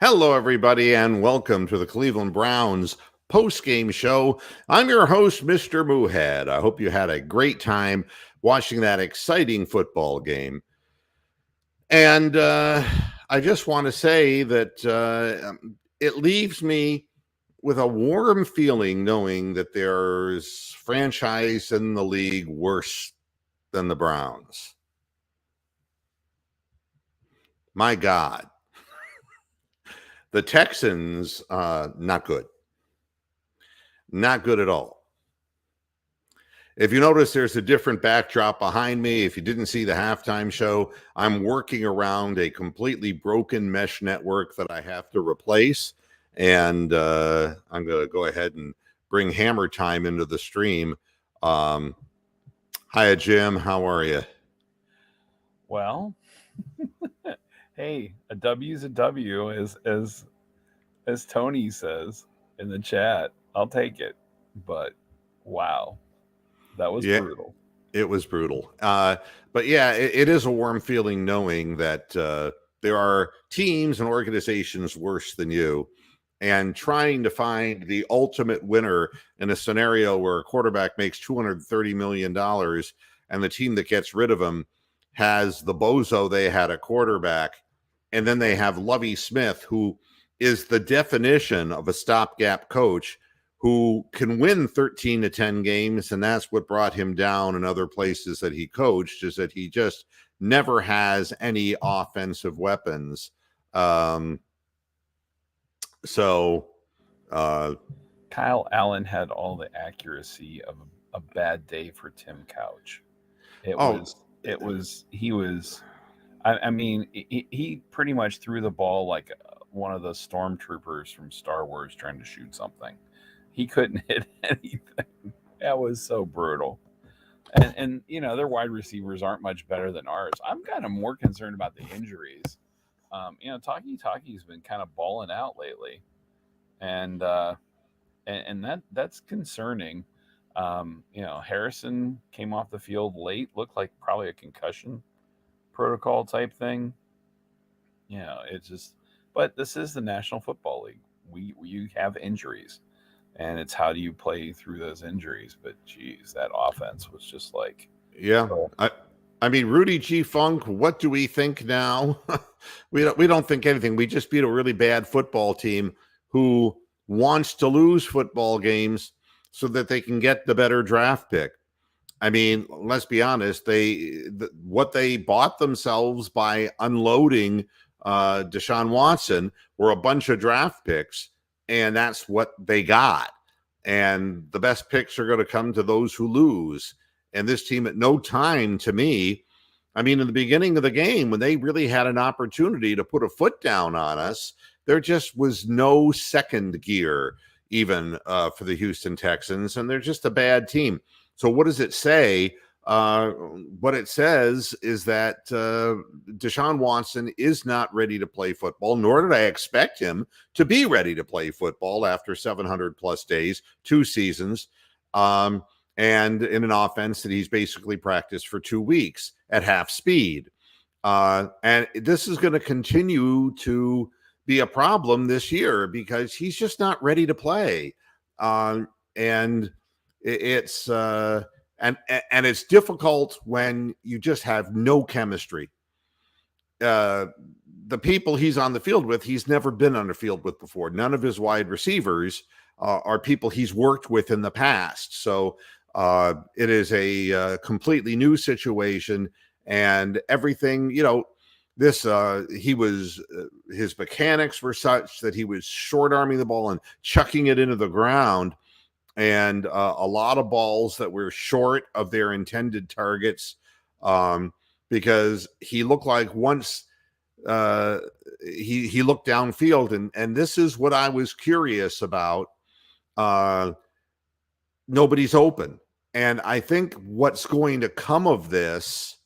Hello, everybody, and welcome to the Cleveland Browns postgame show. I'm your host, Mr. Moohead. I hope you had a great time watching that exciting football game. And I just want to say that it leaves me with a warm feeling knowing that there's franchise in the league worse than the Browns. My God. The Texans, not good. Not good at all. If you notice, there's a different backdrop behind me. If you didn't see the halftime show, I'm working around a completely broken mesh network that I have to replace. And I'm going to go ahead and bring Hammer Time into the stream. Hiya, Jim. How are you? Well, hey, a W's a W, as Tony says in the chat. I'll take it, but wow, that was brutal. It was brutal. But yeah, it is a warm feeling knowing that there are teams and organizations worse than you, and trying to find the ultimate winner in a scenario where a quarterback makes $230 million and the team that gets rid of him has the bozo they had a quarterback, and then they have Lovie Smith, who is the definition of a stopgap coach who can win 13 to 10 games, and that's what brought him down in other places that he coached, is that he just never has any offensive weapons. Kyle Allen had all the accuracy of a bad day for Tim Couch. He pretty much threw the ball like one of the stormtroopers from Star Wars trying to shoot something. He couldn't hit anything. That was so brutal. And their wide receivers aren't much better than ours. I'm kind of more concerned about the injuries. Taki's been kind of balling out lately, and that's concerning. Harrison came off the field late, looked like probably a concussion protocol type thing. It's just, but this is the National Football League. You have injuries, and it's how do you play through those injuries. But geez, that offense was just like, I mean, Rudy G. Funk, what do we think now? we don't think anything. We just beat a really bad football team who wants to lose football games so that they can get the better draft pick. I mean, let's be honest. What they bought themselves by unloading Deshaun Watson were a bunch of draft picks, and that's what they got. And the best picks are going to come to those who lose. And this team at no time, to me, I mean, in the beginning of the game, when they really had an opportunity to put a foot down on us, there just was no second gear even for the Houston Texans, and they're just a bad team. So what does it say? What it says is that Deshaun Watson is not ready to play football, nor did I expect him to be ready to play football after 700 plus days, 2 seasons, and in an offense that he's basically practiced for 2 weeks at half speed. And this is going to continue to be a problem this year because he's just not ready to play. And it's difficult when you just have no chemistry. The people he's on the field with, he's never been on the field with before. None of his wide receivers are people he's worked with in the past. So it is a completely new situation, and everything, his mechanics were such that he was short arming the ball and chucking it into the ground. And a lot of balls that were short of their intended targets, because he looked like once he looked downfield, and this is what I was curious about. Nobody's open. And I think what's going to come of this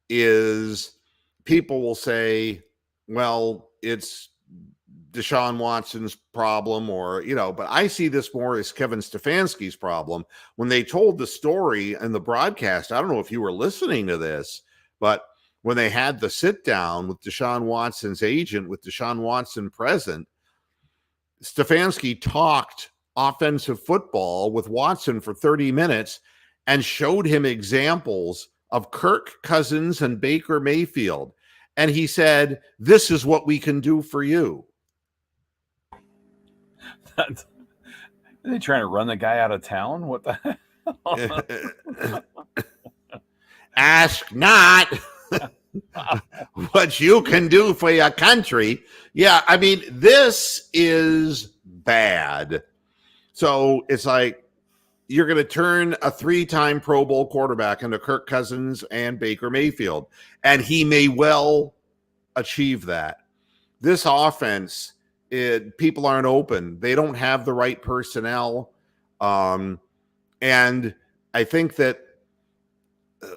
is people will say, well, it's Deshaun Watson's problem, but I see this more as Kevin Stefanski's problem. When they told the story in the broadcast, I don't know if you were listening to this, but when they had the sit down with Deshaun Watson's agent, with Deshaun Watson present, Stefanski talked offensive football with Watson for 30 minutes and showed him examples of Kirk Cousins and Baker Mayfield. And he said, this is what we can do for you. Are they trying to run the guy out of town? What the hell? Ask not what you can do for your country. Yeah, I mean, this is bad. So it's like you're going to turn a 3-time Pro Bowl quarterback into Kirk Cousins and Baker Mayfield, and he may well achieve that. This offense, people aren't open. They don't have the right personnel. And I think that,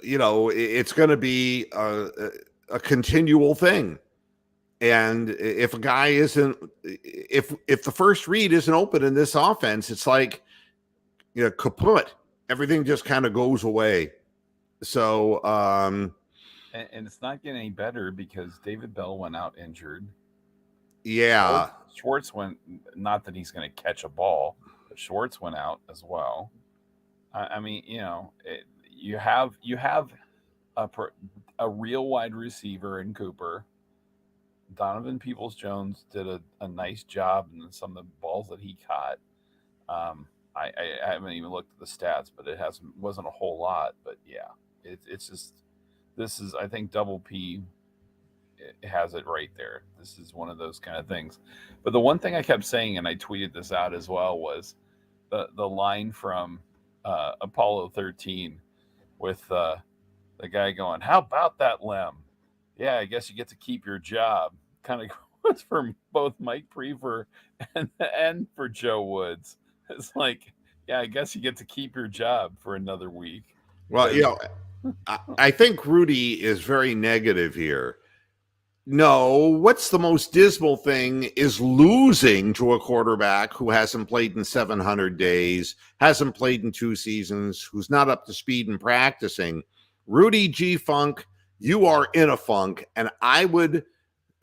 it's going to be a continual thing. And if a guy isn't, if the first read isn't open in this offense, it's like, kaput. Everything just kind of goes away. So, and it's not getting any better because David Bell went out injured. Yeah. Schwartz went, not that he's going to catch a ball, but Schwartz went out as well. I mean, you have a real wide receiver in Cooper. Donovan Peoples-Jones did a nice job in some of the balls that he caught. I haven't even looked at the stats, but it wasn't a whole lot. But yeah, it's just, this is, I think Double P has it right there. This is one of those kind of things. But the one thing I kept saying, and I tweeted this out as well, was the line from Apollo 13 with the guy going, "How about that, Lem? Yeah, I guess you get to keep your job." Kind of was for both Mike Prefer and for Joe Woods. It's like, yeah, I guess you get to keep your job for another week. Well, I think Rudy is very negative here. No, what's the most dismal thing is losing to a quarterback who hasn't played in 700 days, hasn't played in 2 seasons, who's not up to speed in practicing. Rudy G. Funk, you are in a funk, and I would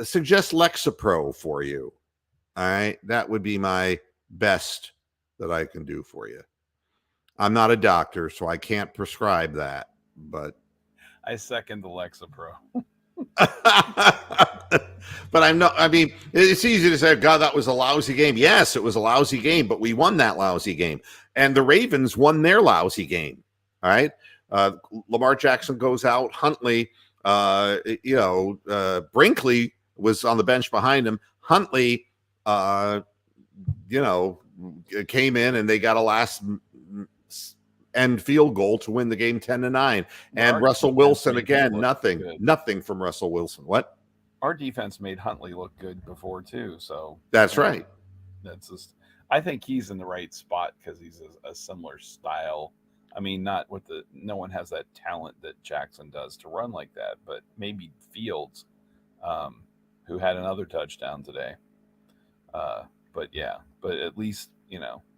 suggest Lexapro for you. All right, that would be my best that I can do for you. I'm not a doctor, so I can't prescribe that, but I second the Lexapro. But I mean, it's easy to say, God, that was a lousy game. Yes, it was a lousy game, but we won that lousy game. And the Ravens won their lousy game. All right. Lamar Jackson goes out. Huntley, Brinkley was on the bench behind him. Huntley, came in and they got a last end field goal to win the game 10-9. And Russell Wilson, again, nothing from Russell Wilson. What? Our defense made Huntley look good before too. So that's right. That's just, I think he's in the right spot because he's a similar style. I mean, no one has that talent that Jackson does to run like that, but maybe Fields, who had another touchdown today. But at least,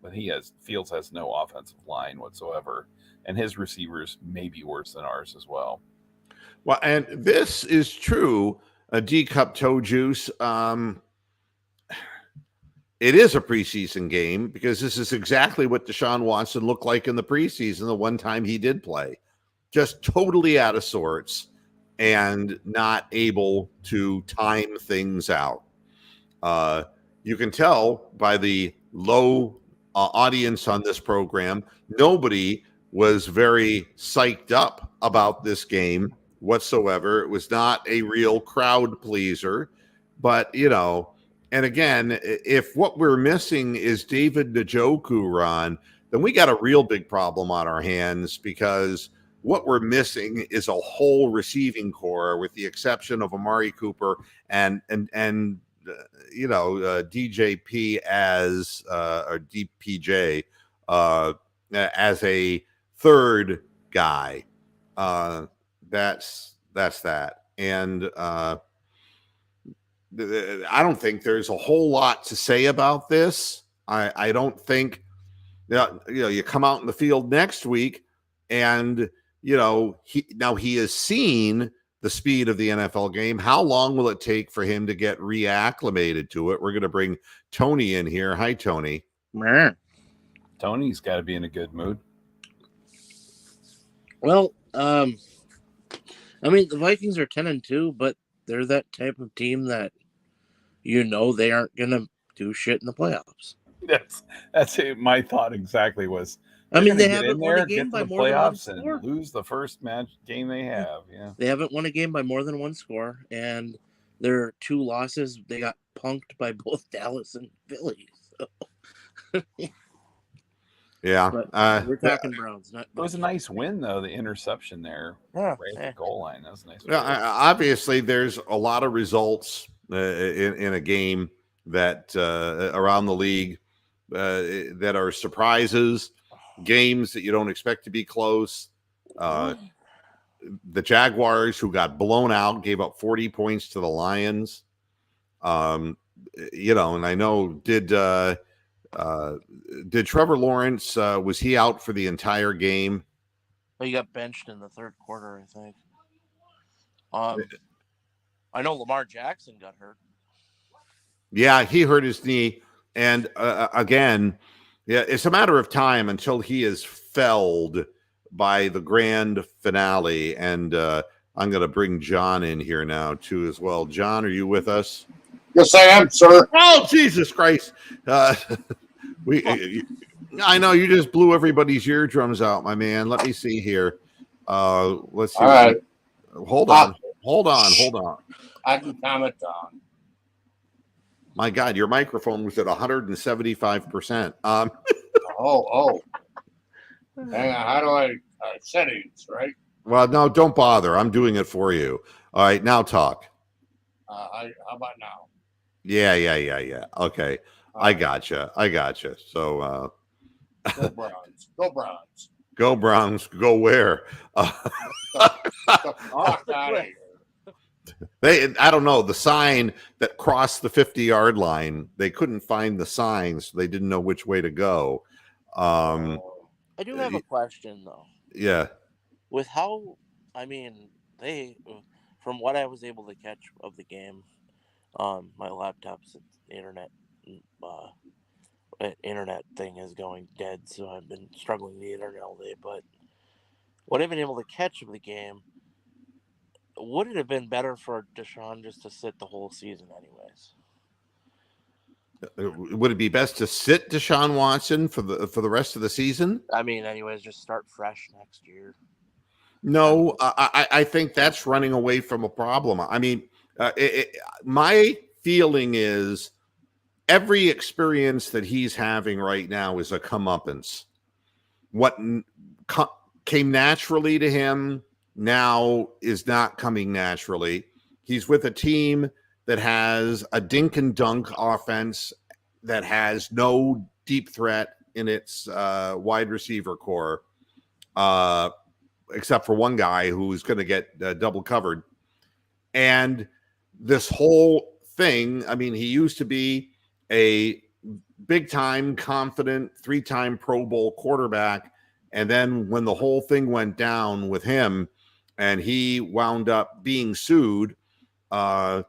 but Fields has no offensive line whatsoever, and his receivers may be worse than ours as well. Well, and this is true. A D-cup toe juice. It is a preseason game because this is exactly what Deshaun Watson looked like in the preseason, the one time he did play. Just totally out of sorts and not able to time things out. You can tell by the low audience on this program, nobody was very psyched up about this game whatsoever. It was not a real crowd pleaser, but and again, if what we're missing is David Njoku, Ron, then we got a real big problem on our hands because what we're missing is a whole receiving core with the exception of Amari Cooper and DJP as or DPJ as a third guy. That's that. And I don't think there's a whole lot to say about this. I don't think you come out in the field next week and he has seen the speed of the NFL game. How long will it take for him to get reacclimated to it? We're going to bring Tony in here. Hi, Tony. Tony's got to be in a good mood. Well, I mean, the Vikings are 10-2, but they're that type of team that they aren't gonna do shit in the playoffs. That's it. My thought exactly was. I mean, they get haven't in won there, a game get by to the more than one playoffs, score. and lose the first game they have. Yeah, they haven't won a game by more than one score, and their 2 losses, they got punked by both Dallas and Philly. So. Yeah, we're talking Browns. Not it was a nice win though. The interception there, right at the goal line. That was a nice. Obviously, there's a lot of results in a game that around the league that are surprises, games that you don't expect to be close. The Jaguars, who got blown out, gave up 40 points to the Lions. And I know did Trevor Lawrence was he out for the entire game? He got benched in the third quarter, I think. I know Lamar Jackson got hurt. Yeah, he hurt his knee, and again, yeah, it's a matter of time until he is felled by the grand finale. And I'm going to bring John in here now too as well. John, are you with us? Yes, I am, sir. Oh, Jesus Christ! I know you just blew everybody's eardrums out, my man. Let me see here. Let's see. All right. Hold on. I can comment on. My God, your microphone was at 175%. Oh. Hang on. How do I settings, right? Well, no, don't bother. I'm doing it for you. All right, now talk. How about now? Yeah. Okay. I gotcha. So Go Browns. Go Browns. Go Browns. Go where? Fuck out of here. I don't know, the sign that crossed the 50-yard line, they couldn't find the sign, so they didn't know which way to go. I do have a question, though. Yeah. With from what I was able to catch of the game, my laptop's internet thing is going dead, so I've been struggling with the internet all day. But what I've been able to catch of the game, would it have been better for Deshaun just to sit the whole season anyways? Would it be best to sit Deshaun Watson for the rest of the season? I mean, anyways, just start fresh next year. No, I think that's running away from a problem. I mean, my feeling is every experience that he's having right now is a comeuppance. What came naturally to him now is not coming naturally. He's with a team that has a dink and dunk offense that has no deep threat in its wide receiver core, except for one guy who's going to get double covered. And this whole thing, I mean, he used to be a big-time, confident, 3-time Pro Bowl quarterback. And then when the whole thing went down with him and he wound up being sued, and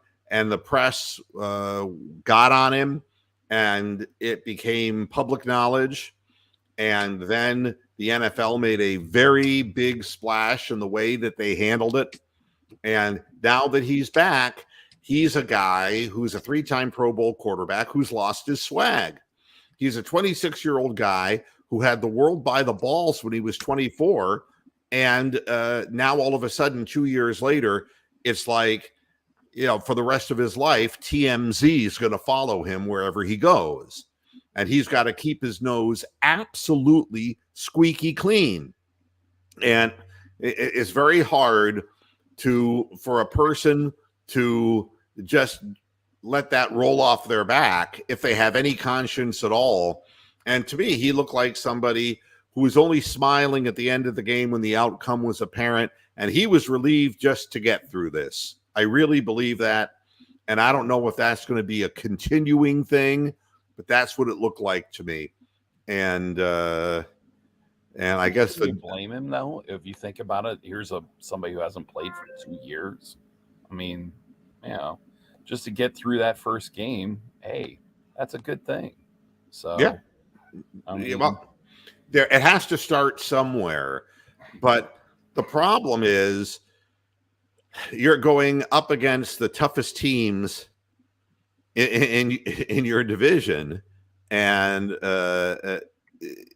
the press got on him and it became public knowledge. And then the NFL made a very big splash in the way that they handled it. And now that he's back, he's a guy who's a 3-time Pro Bowl quarterback who's lost his swag. He's a 26-year-old guy who had the world by the balls when he was 24. And now all of a sudden, 2 years later, it's like, for the rest of his life, TMZ is going to follow him wherever he goes. And he's got to keep his nose absolutely squeaky clean. And it's very hard for a person to just let that roll off their back if they have any conscience at all. And to me, he looked like somebody who was only smiling at the end of the game when the outcome was apparent. And he was relieved just to get through this. I really believe that. And I don't know if that's going to be a continuing thing, but that's what it looked like to me. And And I guess Can you blame him though? If you think about it, here's somebody who hasn't played for 2 years. I mean, just to get through that first game, hey, that's a good thing. So yeah, I mean, well, there it has to start somewhere. But the problem is you're going up against the toughest teams in your division, and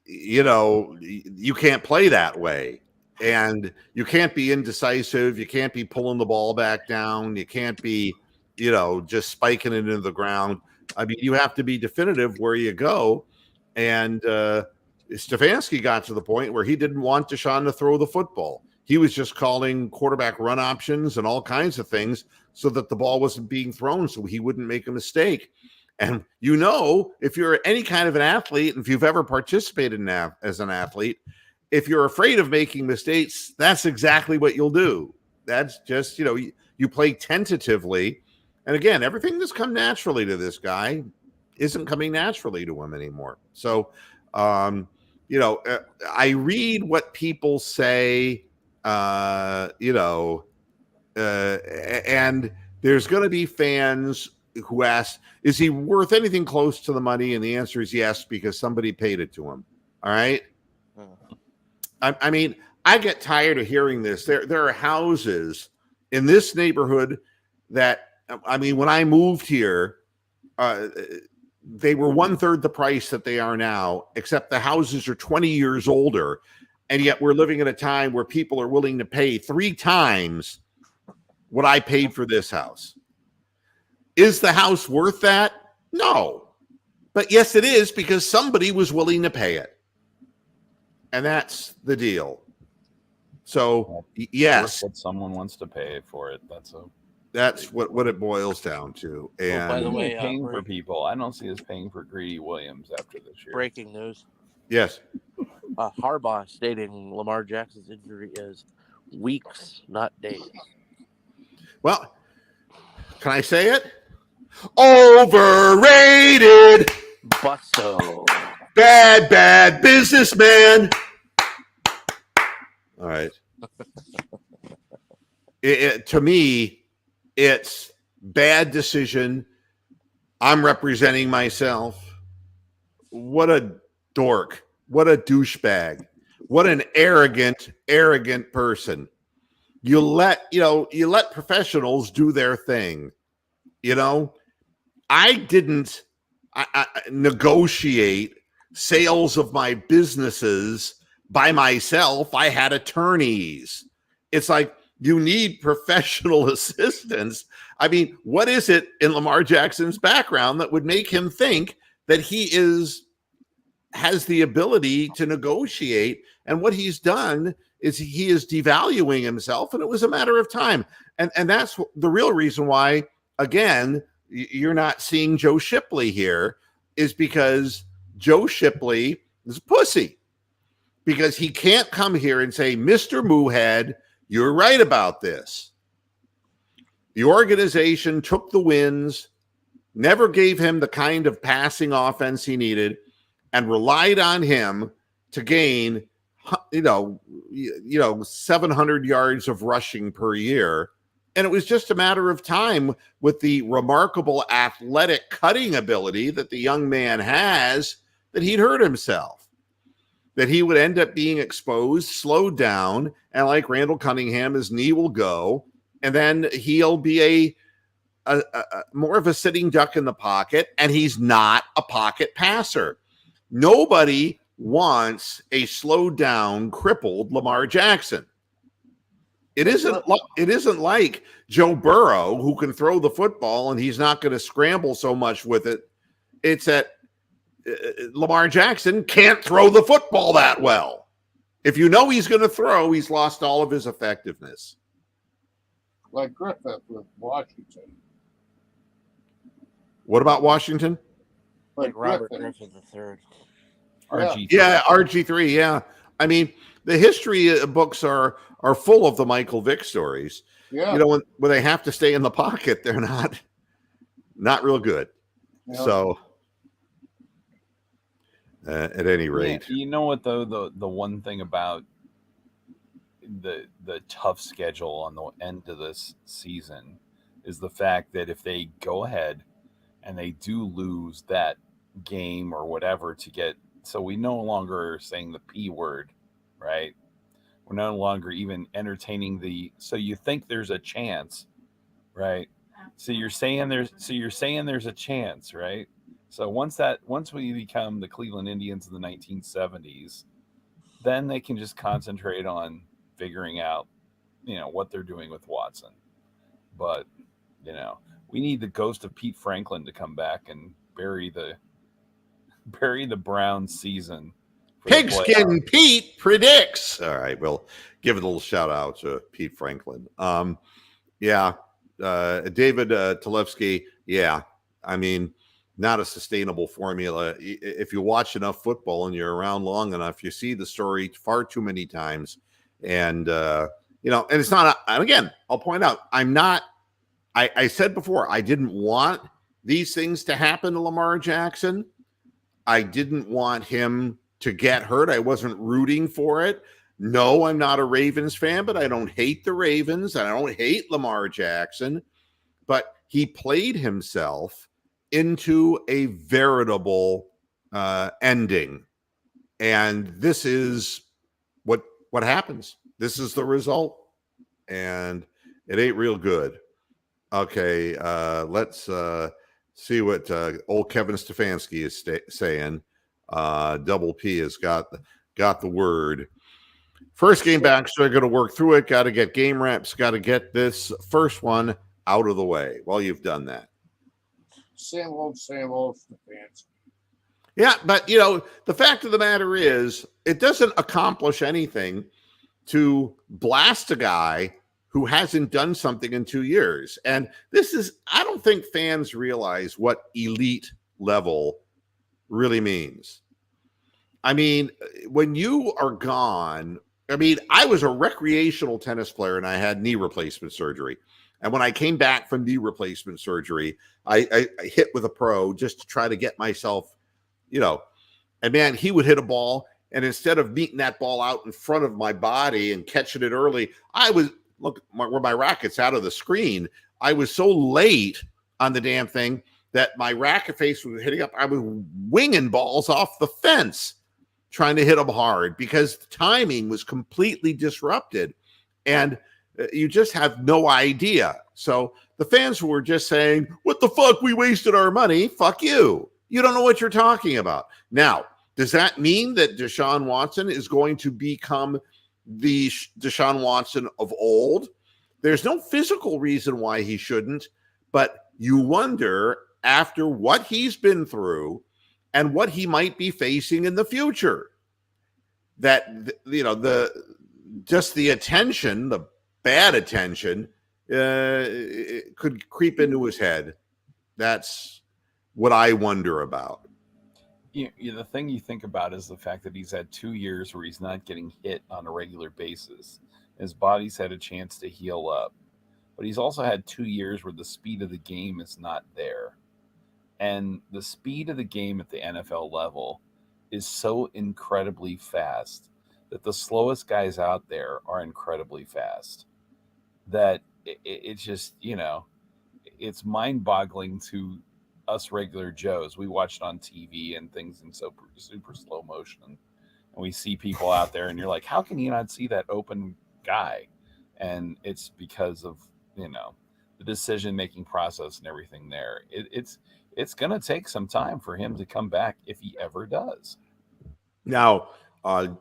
you can't play that way, and you can't be indecisive. You can't be pulling the ball back down. You can't be, just spiking it into the ground. I mean, you have to be definitive where you go. And Stefanski got to the point where he didn't want Deshaun to throw the football. He was just calling quarterback run options and all kinds of things so that the ball wasn't being thrown so he wouldn't make a mistake. And if you're any kind of an athlete, and if you've ever participated as an athlete, if you're afraid of making mistakes, that's exactly what you'll do. That's just, you play tentatively. And again, everything that's come naturally to this guy isn't coming naturally to him anymore. So, I read what people say, and there's going to be fans who ask, is he worth anything close to the money? And the answer is yes, because somebody paid it to him. All right. I mean, I get tired of hearing this. There are houses in this neighborhood that, when I moved here, they were 1/3 the price that they are now, except the houses are 20 years older. And yet we're living at a time where people are willing to pay 3 times what I paid for this house. Is the house worth that? No. But yes, it is, because somebody was willing to pay it. And that's the deal. So, yes. What someone wants to pay for it. That's what it boils down to. And by the way, paying for people. I don't see us paying for Greedy Williams after this year. Breaking news. Yes. Harbaugh stating Lamar Jackson's injury is weeks, not days. Well, can I say it? Overrated. Busto. Bad businessman. All right. To me, it's bad decision. I'm representing myself. What a dork. What a douchebag. What an arrogant person. You let professionals do their thing. I didn't negotiate sales of my businesses by myself. I had attorneys. It's like, you need professional assistance. I mean, what is it in Lamar Jackson's background that would make him think that he has the ability to negotiate? And what he's done is he is devaluing himself, and it was a matter of time. And that's the real reason why, again, you're not seeing Joe Shipley here, is because Joe Shipley is a pussy. Because he can't come here and say, Mr. Moohead, you're right about this. The organization took the wins, never gave him the kind of passing offense he needed, and relied on him to gain, 700 yards of rushing per year. And it was just a matter of time, with the remarkable athletic cutting ability that the young man has, that he'd hurt himself. That he would end up being exposed, slowed down, and like Randall Cunningham, his knee will go, and then he'll be a more of a sitting duck in the pocket, and he's not a pocket passer. Nobody wants a slowed down, crippled Lamar Jackson. It isn't like Joe Burrow, who can throw the football and he's not going to scramble so much with it. It's that Lamar Jackson can't throw the football that well. If he's going to throw, he's lost all of his effectiveness. Like Griffith with Washington. What about Washington? Like Robert Griffin III. RG3. Yeah, RG3, yeah. I mean, the history books are full of the Michael Vick stories. Yeah. When they have to stay in the pocket, they're not real good. Yeah. So At any rate, You know what though, the one thing about the tough schedule on the end of this season is the fact that if they go ahead and they do lose that game or whatever to get, so we no longer are saying the P word, right? We're no longer even entertaining so you think there's a chance, right? So you're saying there's a chance, right? So once we become the Cleveland Indians in the 1970s, then they can just concentrate on figuring out, what they're doing with Watson. But, we need the ghost of Pete Franklin to come back and bury the Browns season for the playoffs. Pigskin Pete predicts. All right, we'll give it a little shout out to Pete Franklin. Yeah, David Talevsky. Yeah, I mean, not a sustainable formula. If you watch enough football and you're around long enough, you see the story far too many times. And and it's not. And again, I'll point out, I'm not. I said before, I didn't want these things to happen to Lamar Jackson. I didn't want him to get hurt. I wasn't rooting for it. No, I'm not a Ravens fan, but I don't hate the Ravens and I don't hate Lamar Jackson. But he played himself into a veritable ending. And this is what happens. This is the result. And it ain't real good. Okay, let's see what old Kevin Stefanski is saying. Double P has got the word. First game back, so I got to work through it. Got to get game reps. Got to get this first one out of the way. Well, you've done that. Same old Stefanski. Yeah, but the fact of the matter is, it doesn't accomplish anything to blast a guy who hasn't done something in 2 years. And I don't think fans realize what elite level really means. I mean, when you are gone, I was a recreational tennis player and I had knee replacement surgery. And when I came back from knee replacement surgery, I hit with a pro just to try to get myself, and man, he would hit a ball. And instead of meeting that ball out in front of my body and catching it early, where my racket's out of the screen. I was so late on the damn thing that my racket face was hitting up. I was winging balls off the fence, trying to hit them hard because the timing was completely disrupted. And you just have no idea. So the fans were just saying, what the fuck? We wasted our money. Fuck you. You don't know what you're talking about. Now, does that mean that Deshaun Watson is going to become the Deshaun Watson of old? There's no physical reason why he shouldn't, but you wonder after what he's been through and what he might be facing in the future, that the attention, the bad attention, could creep into his head. That's what I wonder about. The thing you think about is the fact that he's had 2 years where he's not getting hit on a regular basis. His body's had a chance to heal up. But he's also had 2 years where the speed of the game is not there. And the speed of the game at the NFL level is so incredibly fast that the slowest guys out there are incredibly fast. That it's just, it's mind-boggling to us regular Joes. We watch it on TV and things in super slow motion, and we see people out there, and you're like, how can you not see that open guy? And it's because of the decision-making process and everything there. It's going to take some time for him to come back if he ever does. Now,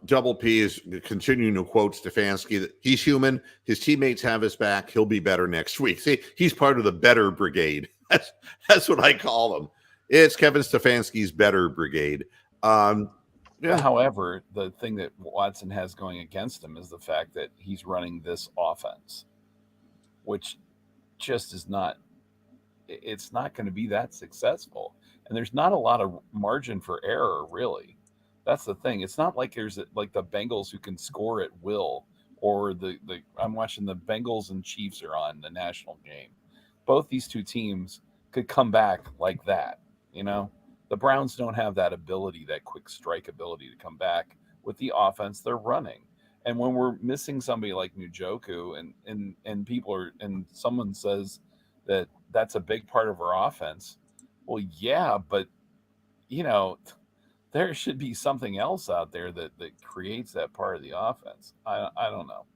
Double P is continuing to quote Stefanski that he's human. His teammates have his back. He'll be better next week. See, he's part of the better brigade. That's what I call him. It's Kevin Stefanski's better brigade. Yeah. However, the thing that Watson has going against him is the fact that he's running this offense, which just is not. It's not going to be that successful, and there's not a lot of margin for error, really. That's the thing. It's not like there's like the Bengals who can score at will, or I'm watching the Bengals and Chiefs are on the national game. Both these two teams could come back like that, The Browns don't have that ability, that quick strike ability to come back with the offense they're running. And when we're missing somebody like Njoku and people are, and someone says that that's a big part of our offense, well, yeah, but there should be something else out there that creates that part of the offense. I don't know.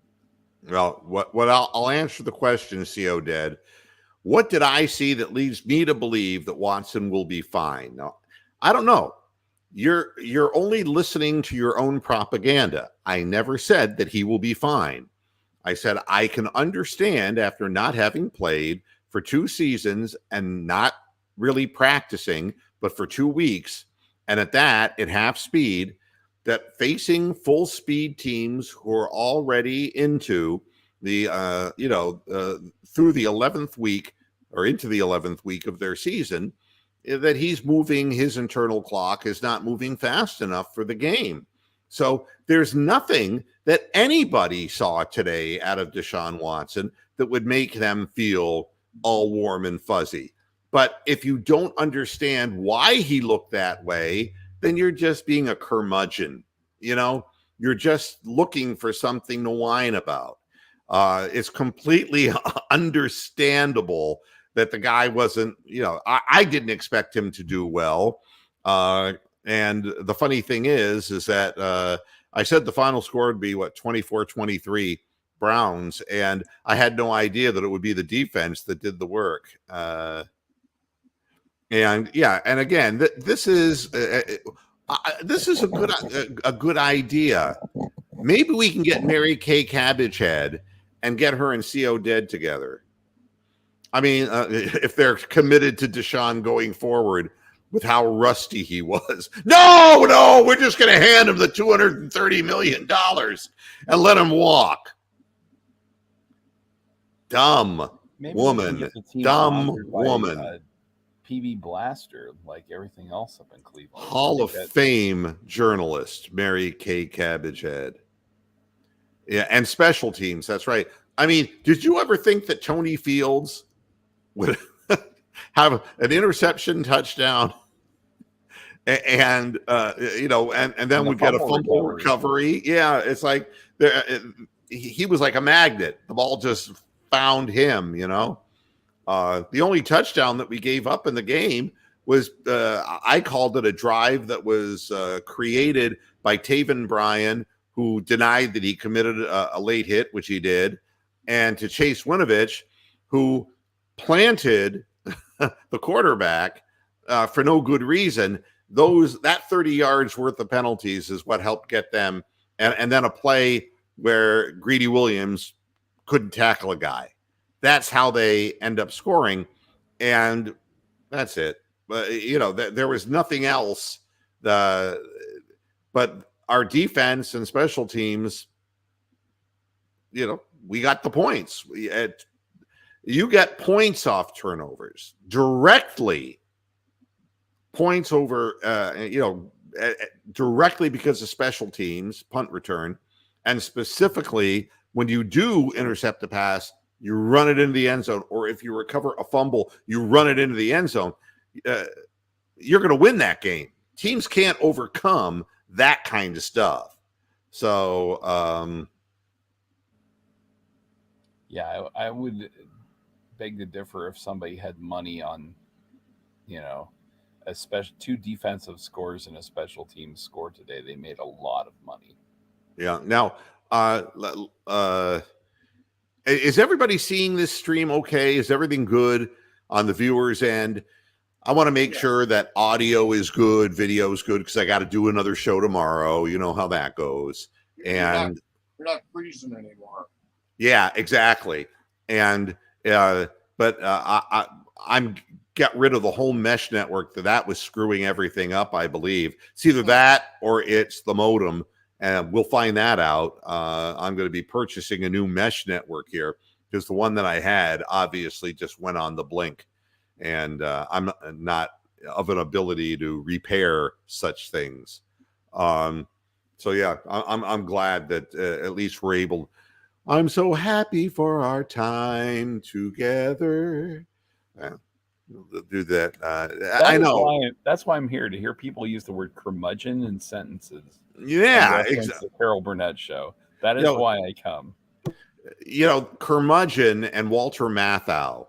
Well, what I'll answer the question, CO Dead. What did I see that leads me to believe that Watson will be fine? Now, I don't know. You're only listening to your own propaganda. I never said that he will be fine. I said I can understand after not having played for 2 seasons and not really practicing, but for 2 weeks, and at that at half speed, that facing full speed teams who are already into the through the 11th week or into the 11th week of their season, that he's moving, his internal clock is not moving fast enough for the game. So there's nothing that anybody saw today out of Deshaun Watson that would make them feel all warm and fuzzy. But if you don't understand why he looked that way, then you're just being a curmudgeon. You're just looking for something to whine about. It's completely understandable that the guy wasn't, I didn't expect him to do well. And the funny thing is that I said the final score would be 24-23 Browns. And I had no idea that it would be the defense that did the work. And again, this is a good idea. Maybe we can get Mary Kay Cabbagehead and get her and CO Dead together. I mean, if they're committed to Deshaun going forward with how rusty he was. No, we're just going to hand him the $230 million and let him walk. Dumb Maybe woman. PB Blaster, like everything else up in Cleveland. Hall of Fame journalist, Mary Kay Cabbagehead. Yeah, and special teams. That's right. I mean, did you ever think that Tony Fields would have an interception touchdotion and then would get a fumble recovery? Yeah, it's like he was like a magnet. The ball just found him. The only touchdown that we gave up in the game was I called it a drive that was created by Taven Bryan, who denied that he committed a late hit, which he did, and to Chase Winovich, who planted the quarterback for no good reason. That 30 yards worth of penalties is what helped get them, and then a play where Greedy Williams couldn't tackle a guy. That's how they end up scoring, and that's it. But there was nothing else. But our defense and special teams, we got the points. You get points off turnovers directly. Points over, directly because of special teams, punt return, and specifically when you do intercept the pass, you run it into the end zone, or if you recover a fumble, you run it into the end zone. You're going to win that game. Teams can't overcome that kind of stuff. So, I would beg to differ if somebody had money on, especially 2 defensive scores and a special team score today. They made a lot of money. Yeah. Now, is everybody seeing this stream okay? Is everything good on the viewers' end? I want to make sure that audio is good, video is good, because I got to do another show tomorrow. You know how that goes. And you're not freezing anymore. Yeah, exactly. And but I'm got rid of the whole mesh network that was screwing everything up. I believe it's either that or it's the modem. And we'll find that out. I'm going to be purchasing a new mesh network here because the one that I had obviously just went on the blink. And I'm not of an ability to repair such things. So, yeah, I'm glad that at least we're able. I'm so happy for our time together. do that. I know. That's why I'm here, to hear people use the word curmudgeon in sentences. Yeah, Reference the Carol Burnett show. That is why I come. Curmudgeon and Walter Matthau,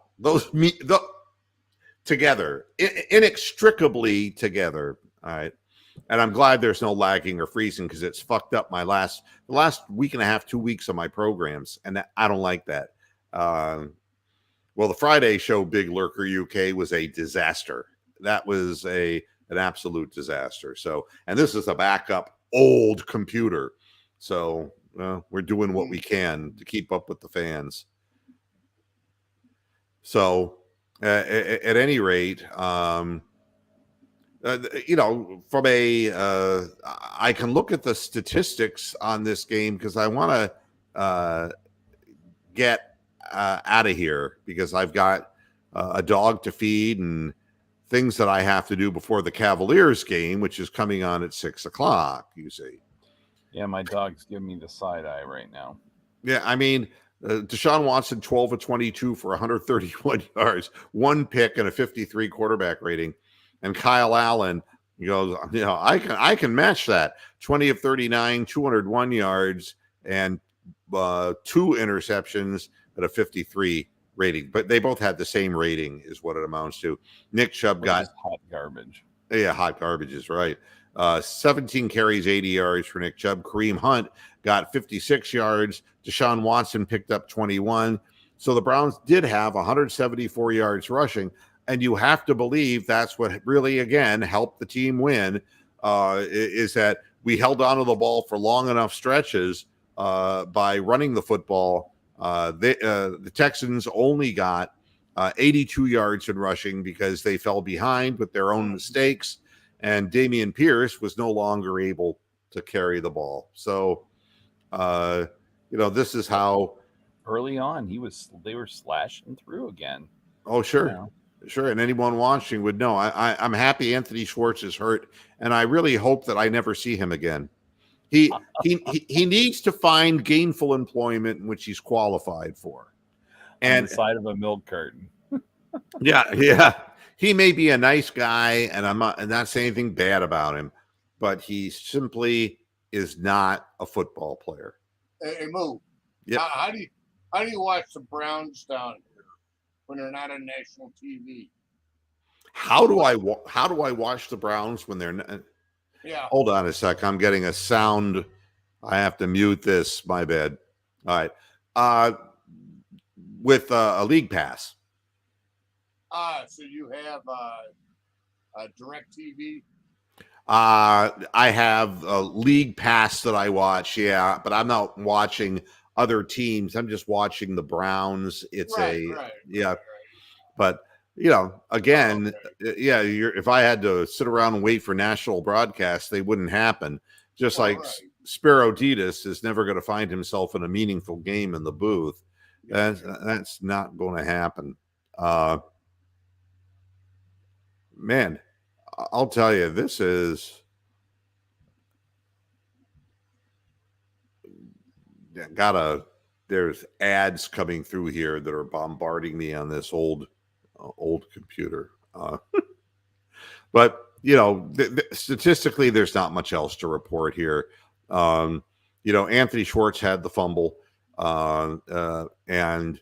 together, inextricably together. All right. And I'm glad there's no lagging or freezing, because it's fucked up the last week and a half, 2 weeks of my programs. And I don't like that. Well, the Friday show, Big Lurker UK, was a disaster. That was an absolute disaster. So, and this is a backup old computer. So we're doing what we can to keep up with the fans. So at any rate, from I can look at the statistics on this game, because I want to get out of here, because I've got a dog to feed and things that I have to do before the Cavaliers game, which is coming on at 6:00. You see. Yeah, my dog's giving me the side eye right now. Yeah, I mean, Deshaun Watson, 12 of 22 for 131 yards, 1 pick, and a 53 quarterback rating. And Kyle Allen, he goes, I can match that. 20 of 39, 201 yards, and 2 interceptions at a 53 rating. But they both had the same rating, is what it amounts to. Nick Chubb got hot garbage. Yeah, hot garbage is right. 17 carries, 80 yards for Nick Chubb. Kareem Hunt got 56 yards. Deshaun Watson picked up 21. So the Browns did have 174 yards rushing, and you have to believe that's what really, again, helped the team win, is that we held onto the ball for long enough stretches by running the football. The Texans only got 82 yards in rushing because they fell behind with their own mistakes, and Dameon Pierce was no longer able to carry the ball. So, this is how early on they were slashing through again. Oh, sure. Sure. And anyone watching would know. I'm happy Anthony Schwartz is hurt, and I really hope that I never see him again. He needs to find gainful employment in which he's qualified for. And on the side of a milk carton. Yeah. He may be a nice guy, and I'm not saying anything bad about him, but he simply is not a football player. Hey, Moo. Yep. How do you watch the Browns down here when they're not on national TV? How do I watch the Browns when they're not? Yeah. Hold on a sec. I'm getting a sound. I have to mute this. My bad. All right. With a league pass. So you have a direct TV? I have a league pass that I watch. Yeah, but I'm not watching other teams. I'm just watching the Browns. It's right. But again, if I had to sit around and wait for national broadcasts, they wouldn't happen. Just like Spiro Ditas is never going to find himself in a meaningful game in the booth. That's not going to happen. Man, I'll tell you, this is there's ads coming through here that are bombarding me on this old computer. But statistically, there's not much else to report here. Anthony Schwartz had the fumble, and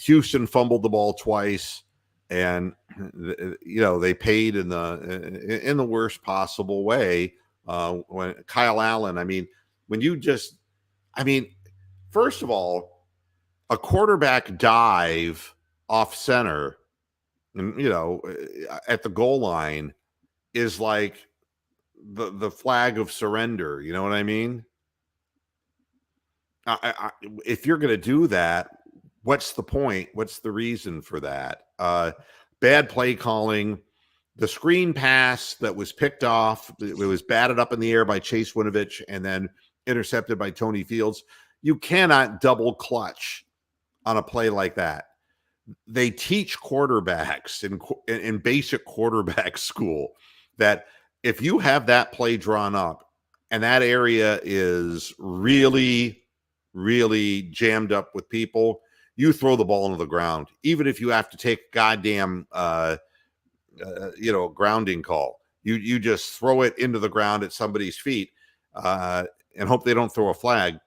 Houston fumbled the ball twice, and they paid in the worst possible way. When Kyle Allen, first of all, a quarterback dive off center, and at the goal line is like the flag of surrender. You know what I mean? If you're going to do that, what's the point? What's the reason for that? Bad play calling. The screen pass that was picked off, it was batted up in the air by Chase Winovich and then intercepted by Tony Fields. You cannot double clutch on a play like that. They teach quarterbacks in basic quarterback school that if you have that play drawn up and that area is really, really jammed up with people, you throw the ball into the ground, even if you have to take a goddamn, grounding call. You just throw it into the ground at somebody's feet and hope they don't throw a flag.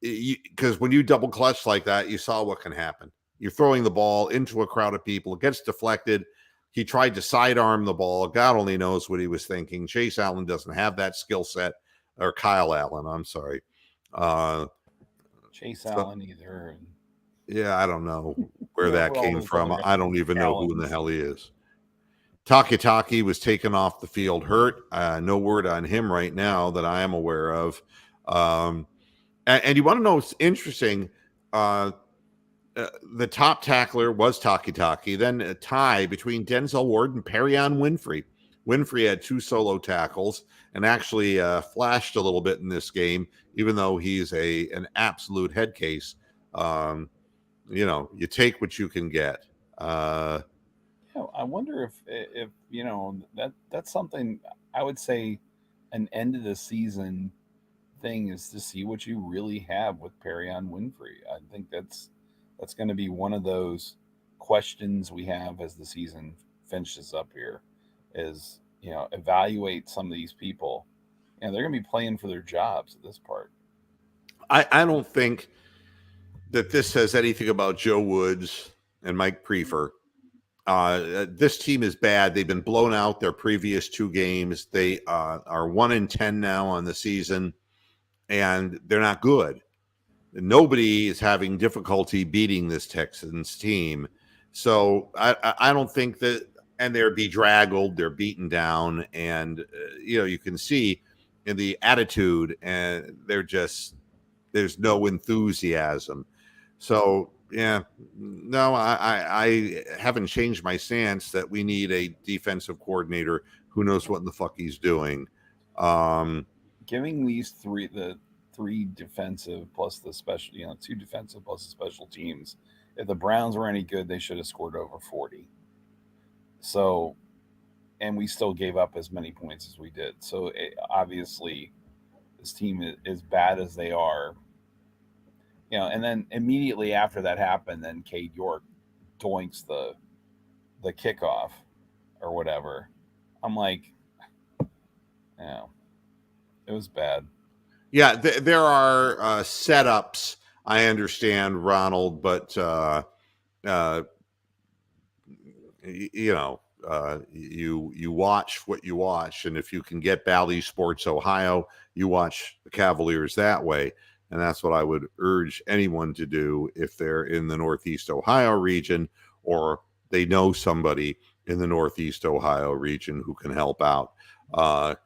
Because when you double clutch like that, you saw what can happen. You're throwing the ball into a crowd of people. It gets deflected. He tried to sidearm the ball. God only knows what he was thinking. Chase Allen doesn't have that skill set, or Kyle Allen. I'm sorry. Chase Allen either. Yeah, I don't know where Yeah, that we're all came those from. other I don't even know who in the Allens. hell he is. Takitaki was taken off the field hurt. No word on him right now that I am aware of. And you want to know what's interesting? The top tackler was Takitaki. Then a tie between Denzel Ward and Perion Winfrey. Winfrey had 2 solo tackles and actually flashed a little bit in this game, even though he's an absolute head case. You take what you can get. I wonder if that's something I would say an end of the season thing is to see what you really have with Perion Winfrey. I think that's going to be one of those questions we have as the season finishes up here is, evaluate some of these people. And they're going to be playing for their jobs at this part. I don't think that this says anything about Joe Woods and Mike Prefer. This team is bad. They've been blown out their previous 2 games. They are 1-10 now on the season, and they're not good. Nobody is having difficulty beating this Texans team. So I don't think that, and they're bedraggled, they're beaten down, and you can see in the attitude, and there's no enthusiasm. So yeah, no, I haven't changed my stance that we need a defensive coordinator who knows what in the fuck he's doing. Giving these three defensive plus the special, 2 defensive plus the special teams. If the Browns were any good, they should have scored over 40. So, and we still gave up as many points as we did. So obviously, this team is as bad as they are. And then immediately after that happened, then Cade York doinks the kickoff or whatever. I'm like, it was bad. Yeah, there are setups. I understand, Ronald, but you watch what you watch, and if you can get Bally Sports Ohio, you watch the Cavaliers that way, and that's what I would urge anyone to do if they're in the Northeast Ohio region or they know somebody in the Northeast Ohio region who can help out. A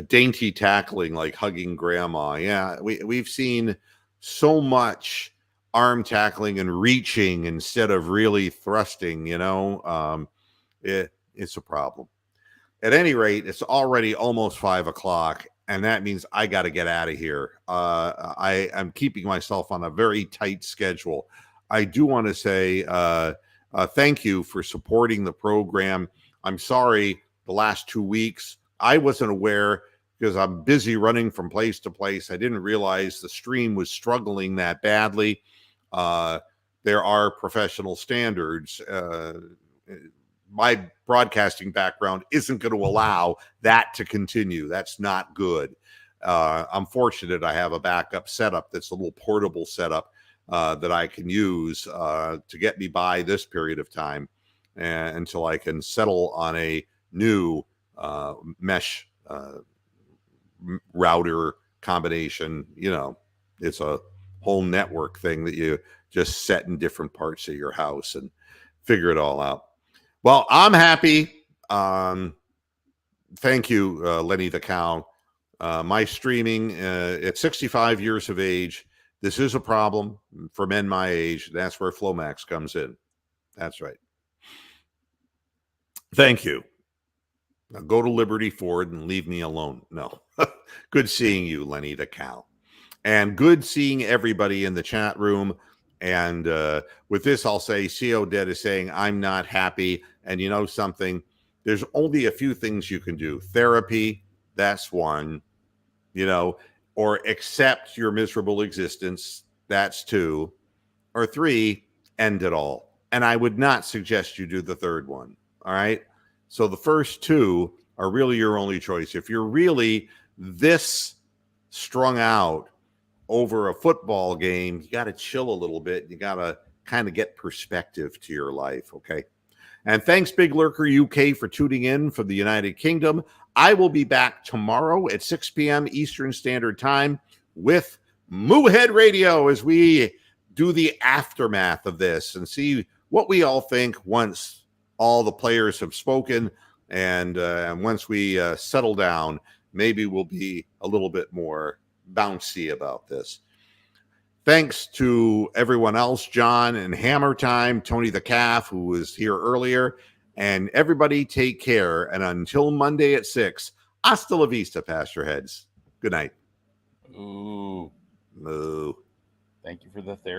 dainty tackling like hugging grandma. Yeah, we've seen so much arm tackling and reaching instead of really thrusting. It's a problem. At any rate, it's already almost 5:00, and that means I got to get out of here. I am keeping myself on a very tight schedule. I do want to say thank you for supporting the program. I'm sorry the last 2 weeks I wasn't aware because I'm busy running from place to place. I didn't realize the stream was struggling that badly. There are professional standards. My broadcasting background isn't going to allow that to continue. That's not good. I'm fortunate I have a backup setup that's a little portable setup that I can use to get me by this period of time until I can settle on a new mesh router combination. It's a whole network thing that you just set in different parts of your house and figure it all out. Well, I'm happy. Thank you, Lenny the Cow. My streaming at 65 years of age, this is a problem for men my age. That's where Flomax comes in. That's right. Thank you. Now go to Liberty Ford and leave me alone. No. Good seeing you, Lenny the Cow. And good seeing everybody in the chat room. And with this, I'll say CO Dead is saying, I'm not happy. And you know something? There's only a few things you can do. Therapy, that's one. Or accept your miserable existence. That's 2. or 3 end it all. And I would not suggest you do the third one. All right. So the first 2 are really your only choice. If you're really this strung out over a football game, you got to chill a little bit. You got to kind of get perspective to your life. Okay. And thanks, Big Lurker UK, for tuning in from the United Kingdom. I will be back tomorrow at 6 p.m. Eastern Standard Time with Moohead Radio as we do the aftermath of this and see what we all think once all the players have spoken and once we settle down. Maybe we'll be a little bit more bouncy about this. Thanks to everyone else, John and Hammer Time, Tony the Calf, who was here earlier, and everybody take care. And until Monday at 6, hasta la vista, Pastor Heads. Good night. Ooh. Moo. Thank you for the therapy.